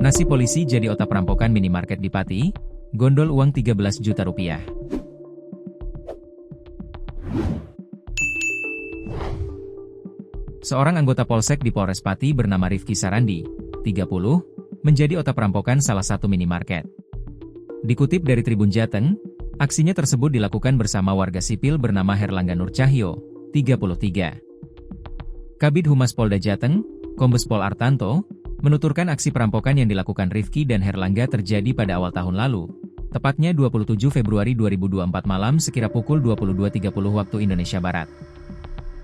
Nasib polisi jadi otak perampokan minimarket di Pati, gondol uang 13 juta rupiah. Seorang anggota Polsek di Polres Pati bernama Rifki Sarandi, 30, menjadi otak perampokan salah satu minimarket. Dikutip dari Tribun Jateng, aksinya tersebut dilakukan bersama warga sipil bernama Herlangga Nur Cahyo, 33. Kabid Humas Polda Jateng, Kombes Pol Artanto, menuturkan aksi perampokan yang dilakukan Rifki dan Herlangga terjadi pada awal tahun lalu, tepatnya 27 Februari 2024 malam sekira pukul 22.30 waktu Indonesia Barat.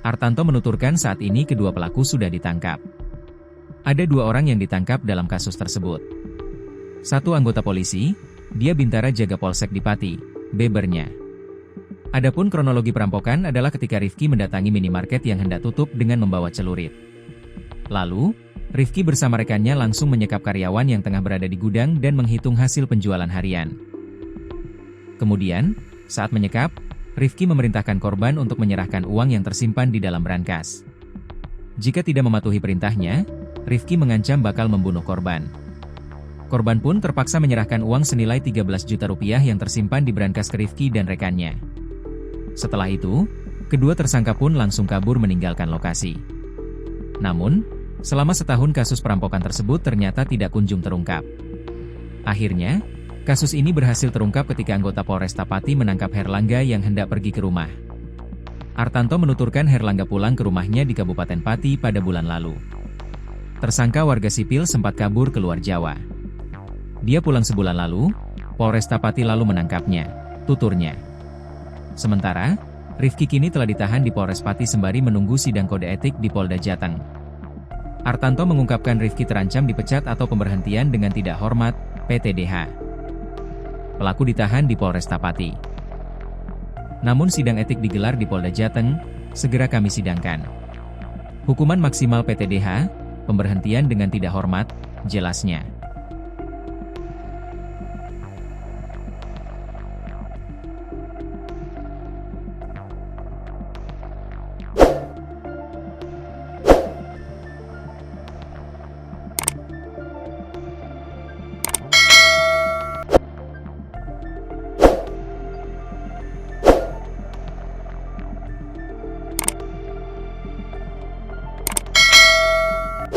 Artanto menuturkan saat ini kedua pelaku sudah ditangkap. Ada 2 orang yang ditangkap dalam kasus tersebut. Satu anggota polisi, dia bintara jaga Polsek di Pati, bebernya. Adapun kronologi perampokan adalah ketika Rifki mendatangi minimarket yang hendak tutup dengan membawa celurit. Lalu, Rifki bersama rekannya langsung menyekap karyawan yang tengah berada di gudang dan menghitung hasil penjualan harian. Kemudian, saat menyekap, Rifki memerintahkan korban untuk menyerahkan uang yang tersimpan di dalam brankas. Jika tidak mematuhi perintahnya, Rifki mengancam bakal membunuh korban. Korban pun terpaksa menyerahkan uang senilai 13 juta rupiah yang tersimpan di brankas ke Rifki dan rekannya. Setelah itu, kedua tersangka pun langsung kabur meninggalkan lokasi. Namun, selama setahun kasus perampokan tersebut ternyata tidak kunjung terungkap. Akhirnya, kasus ini berhasil terungkap ketika anggota Polresta Pati menangkap Herlangga yang hendak pergi ke rumah. Artanto menuturkan Herlangga pulang ke rumahnya di Kabupaten Pati pada bulan lalu. Tersangka warga sipil sempat kabur ke luar Jawa. Dia pulang sebulan lalu, Polresta Pati lalu menangkapnya, tuturnya. Sementara, Rifki kini telah ditahan di Polres Pati sembari menunggu sidang kode etik di Polda Jateng. Artanto mengungkapkan Rifki terancam dipecat atau pemberhentian dengan tidak hormat, PTDH. Pelaku ditahan di Polresta Pati. Namun sidang etik digelar di Polda Jateng, segera kami sidangkan. Hukuman maksimal PTDH, pemberhentian dengan tidak hormat, jelasnya.